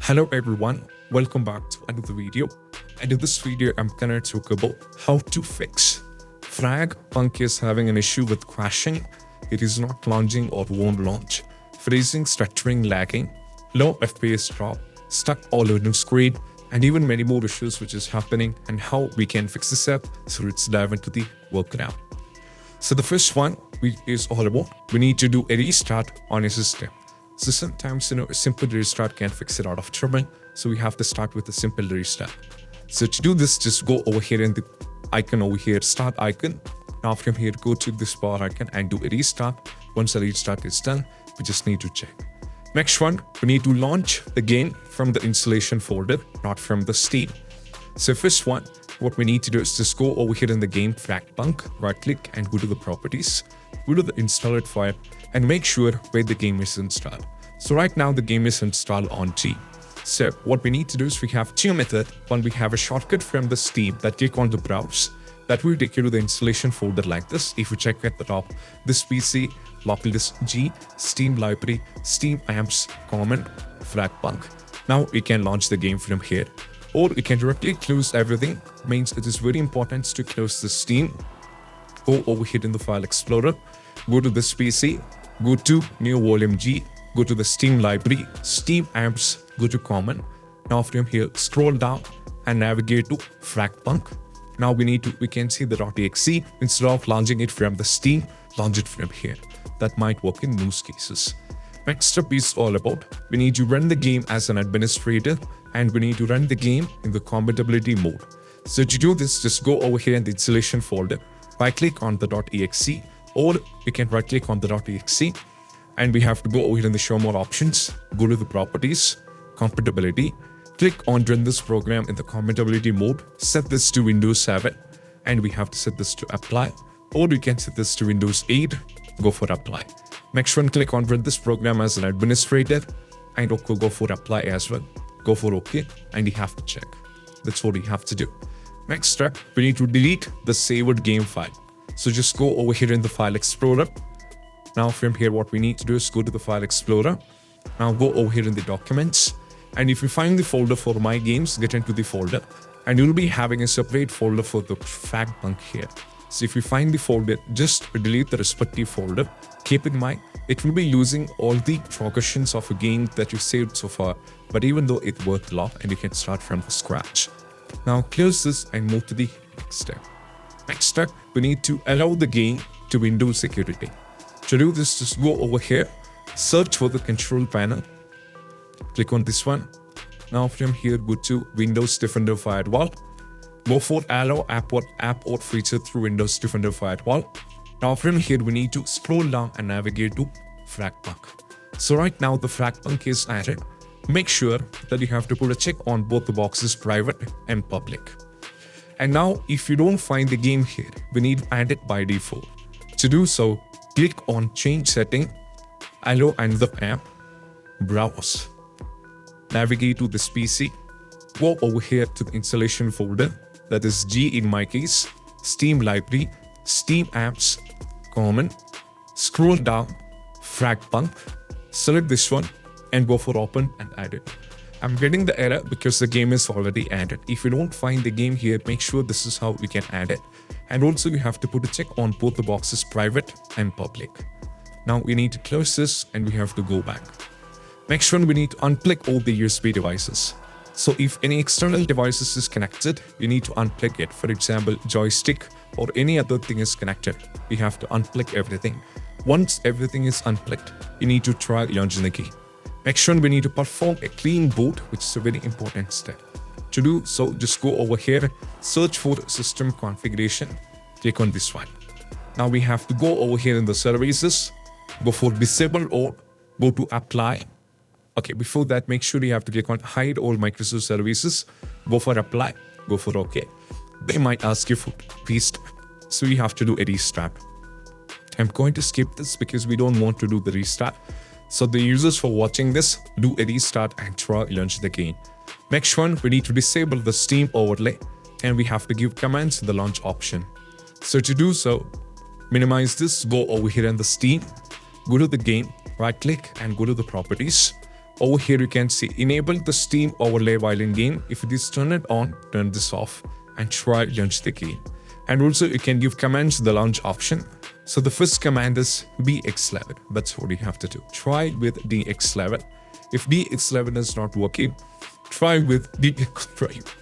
Hello everyone, welcome back to another video. And in this video I'm gonna talk about how to fix FrostPunk is having an issue with crashing. It is not launching or won't launch. Freezing, stuttering, lagging, low FPS drop, stuck all over the screen, and even many more issues which is happening and how we can fix this up. So let's dive into the workaround. So the first one is all about we need to do a restart on a system. So sometimes a simple restart can fix it out of trouble. So we have to start with a simple restart. So to do this, just go over here in the icon over here, start icon. Now from here, go to this power icon and do a restart. Once the restart is done, we just need to check. Next one, we need to launch the game from the installation folder, not from the Steam. So first one, what we need to do is just go over here in the game FrostPunk, right click and go to the properties, go to the installed file and make sure where the game is installed. So right now the game is installed on G. So what we need to do is we have two methods. One, we have a shortcut from the Steam that click on the browse. That will take you to the installation folder like this. If you check at the top, this PC, this G, Steam library, Steam amps, common, FrostPunk. Now we can launch the game from here. Or you can directly close everything. Means it is very important to close the Steam. Go over here in the file explorer, go to this PC, go to new volume G, go to the Steam library, Steam amps, go to common. Now from here, scroll down and navigate to FrostPunk. Now we can see the .exe. Instead of launching it from the Steam, launch it from here. That might work in most cases. Next step is all about we need to run the game as an administrator and we need to run the game in the compatibility mode. So to do this, just go over here in the installation folder, right click on the .exe, or we can right click on the .exe and we have to go over here in the show more options, go to the properties, compatibility, click on run this program in the compatibility mode, set this to Windows 7 and we have to set this to apply, or we can set this to Windows 8, go for apply. Next one, click on run this program as an administrator and okay, go for apply as well. Go for OK and you have to check. That's what you have to do. Next step, we need to delete the saved game file. So just go over here in the file explorer. Now from here, what we need to do is go to the file explorer. Now go over here in the documents. And if you find the folder for my games, get into the folder. And you'll be having a separate folder for the FrostPunk here. So if you find the folder, just delete the respective folder. Keep in mind, it will be losing all the progressions of a game that you saved so far. But even though it worked a lot and you can start from the scratch. Now close this and move to the next step. Next step, we need to allow the game to Windows security. To do this, just go over here, search for the control panel, click on this one. Now from here, go to Windows Defender Firewall. Go for allow app or feature through Windows Defender Firewall. Now from here, we need to scroll down and navigate to FrostPunk. So right now the FrostPunk is added. Make sure that you have to put a check on both the boxes, private and public. And now if you don't find the game here, we need to add it by default. To do so, click on change setting, allow and the app, browse. Navigate to this PC, go over here to the installation folder, that is G in my case, Steam library, Steam apps, common, scroll down, FrostPunk, select this one and go for open and add it. I'm getting the error because the game is already added. If you don't find the game here, make sure this is how you can add it. And also you have to put a check on both the boxes, private and public. Now we need to close this and we have to go back. Next one, we need to unplug all the USB devices. So if any external devices is connected, you need to unplug it. For example, joystick or any other thing is connected. You have to unplug everything. Once everything is unplugged, you need to try launching the game. Next one, we need to perform a clean boot, which is a very important step. To do so, just go over here, search for system configuration, click on this one. Now we have to go over here in the services, go for disable or go to apply. Okay, before that, make sure you have to click on hide all Microsoft services, go for apply, go for OK. They might ask you for restart, so you have to do a restart. I'm going to skip this because we don't want to do the restart. So the users for watching this, do a restart and try launch the game. Next one, we need to disable the Steam overlay and we have to give commands in the launch option. So to do so, minimize this, go over here in the Steam, go to the game, right click and go to the properties. Over here you can see enable the Steam overlay while in game. If it is turn it on, turn this off and try launch the game. And also you can give commands to the launch option. So the first command is BX11. That's what you have to do. Try with DX11. If DX11 is not working, try with DX12.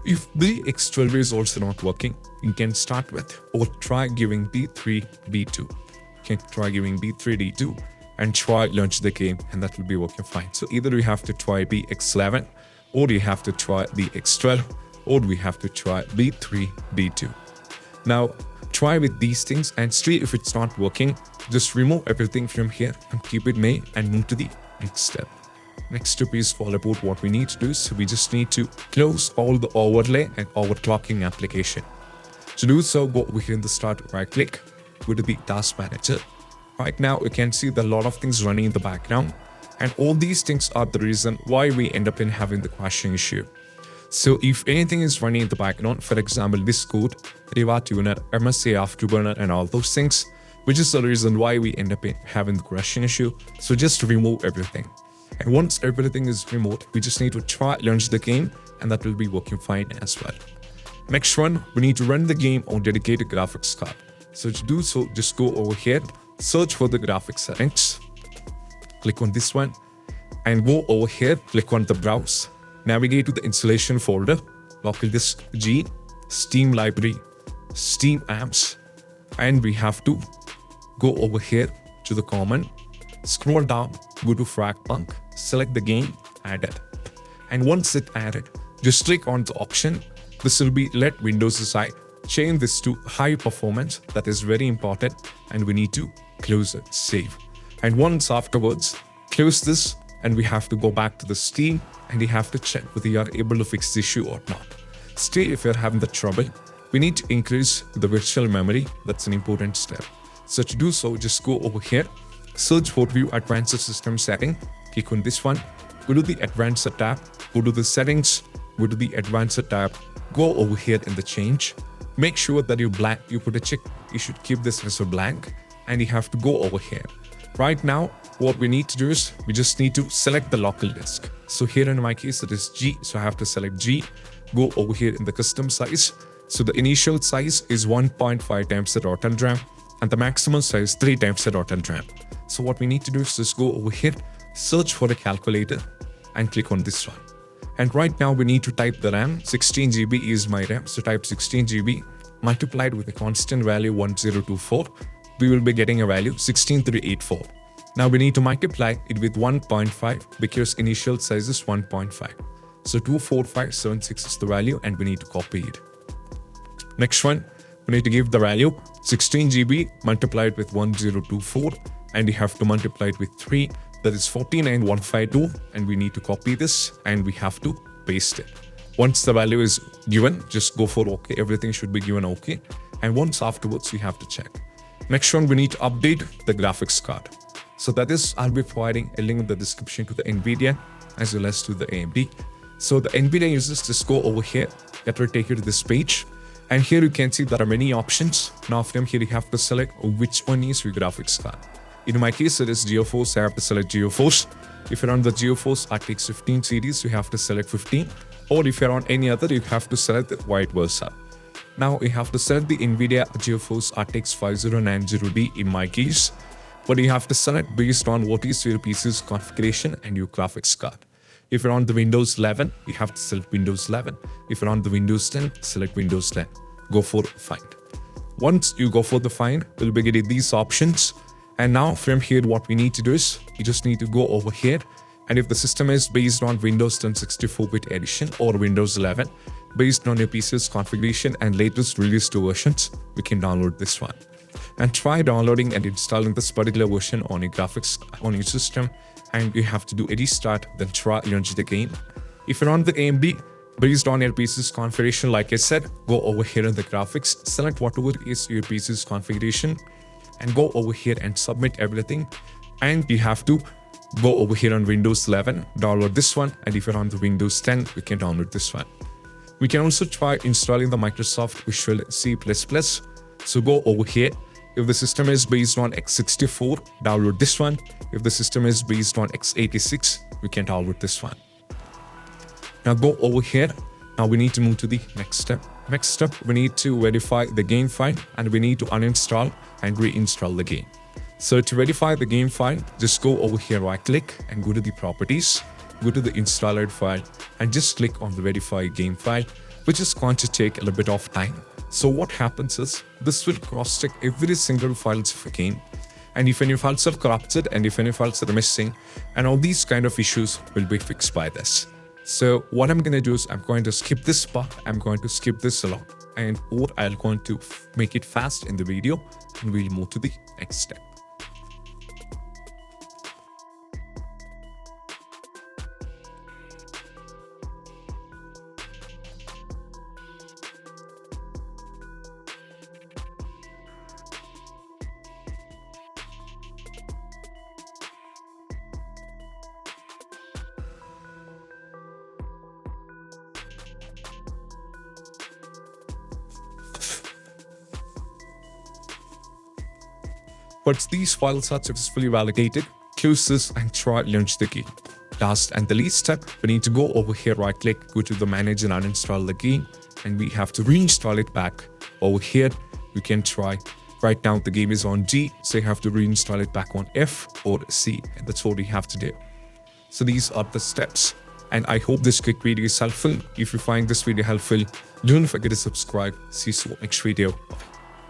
If DX12 is also not working, you can start with or try giving B3, B2. You can try giving B3, D2 and try launch the game, and that will be working fine. So either you have to try BX11 or you have to try DX12 or we have to try B3, B2. Now try with these things and see if it's not working. Just remove everything from here and keep it May and move to the next step. Next step is all about what we need to do. So we just need to close all the overlay and overclocking application. To do so, go over here in the start, right click, go to the task manager. Right now you can see that a lot of things running in the background, and all these things are the reason why we end up in having the crashing issue. So if anything is running in the background, for example this code, Riva Tuner, MSA Afterburner and all those things, which is the reason why we end up in having the crashing issue. So just remove everything. And once everything is removed, we just need to try launch the game, and that will be working fine as well. Next one, we need to run the game on dedicated graphics card. So to do so, just go over here, search for the graphics settings, click on this one and go over here, click on the browse, navigate to the installation folder, local disk G, Steam library, Steam apps, and we have to go over here to the common, scroll down, go to FrostPunk, select the game, add it. And once it added, just click on the option. This will be let Windows aside. Change this to high performance. That is very important. And we need to close it, save. And once afterwards, close this and we have to go back to the Steam and we have to check whether you are able to fix the issue or not. Still, if you're having the trouble, we need to increase the virtual memory. That's an important step. So to do so, just go over here, search for View Advanced System Setting, click on this one, go to the Advanced tab, go to the Settings, go to the Advanced tab, go over here in the Change. Make sure that you put a check. You should keep this as a blank and you have to go over here. Right now, what we need to do is we just need to select the local disk. So here in my case, it is G. So I have to select G, go over here in the custom size. So the initial size is 1.5 times the total RAM and the maximum size 3 times the total RAM. So what we need to do is just go over here, search for a calculator and click on this one. And right now we need to type the RAM. 16 GB is my RAM. So type 16 GB multiplied with a constant value 1024. We will be getting a value 16384. Now we need to multiply it with 1.5 because initial size is 1.5. So 24576 is the value and we need to copy it. Next one, we need to give the value 16 GB multiplied with 1024 and we have to multiply it with 3. That is 49152 and we need to copy this and we have to paste it. Once the value is given, just go for OK. Everything should be given OK. And once afterwards, we have to check. Next one, we need to update the graphics card. So that is, I'll be providing a link in the description to the NVIDIA as well as to the AMD. So the NVIDIA users, just go over here. That will take you to this page. And here you can see there are many options. Now from here, you have to select which one is your graphics card. In my case, it is GeForce. I have to select GeForce. If you're on the GeForce RTX 15 series, you have to select 15. Or if you're on any other, you have to select the vice versa. Now you have to select the NVIDIA GeForce RTX 5090D in my case. But you have to select based on what is your PC's configuration and your graphics card. If you're on the Windows 11, you have to select Windows 11. If you're on the Windows 10, select Windows 10. Go for Find. Once you go for the Find, you'll be getting these options. And now from here, what we need to do is you just need to go over here. And if the system is based on Windows 10 64-bit edition or Windows 11, based on your PC's configuration and latest released versions, we can download this one. And try downloading and installing this particular version on your graphics on your system. And you have to do a restart, then try launch the game. If you're on the AMD, based on your PC's configuration, like I said, go over here in the graphics, select whatever is your PC's configuration, and go over here and submit everything. And you have to go over here on Windows 11, download this one. And if you're on the Windows 10, we can download this one. We can also try installing the Microsoft Visual C++. So go over here, If the system is based on x64, download this one. If the system is based on x86, we can download this one. Now go over here. Now we need to move to the next step. Next step, we need to verify the game file and we need to uninstall and reinstall the game. So to verify the game file, just go over here, right click and go to the properties, go to the installer file and just click on the verify game file, which is going to take a little bit of time. So what happens is this will cross-check every single files of a game. And if any files are corrupted and if any files are missing, and all these kind of issues will be fixed by this. So what I'm going to do is I'm going to skip this part. I'm going to skip this along and or I'm going to make it fast in the video and we'll move to the next step. Once these files are successfully validated, close this and try launch the game. Last and the least step, we need to go over here, right click, go to the manage and uninstall the game, and we have to reinstall it back. Over here, we can try. Right now the game is on G, so you have to reinstall it back on F or C, and that's what we have to do. So these are the steps. And I hope this quick video is helpful. If you find this video helpful, don't forget to subscribe. See you soon next video. Bye.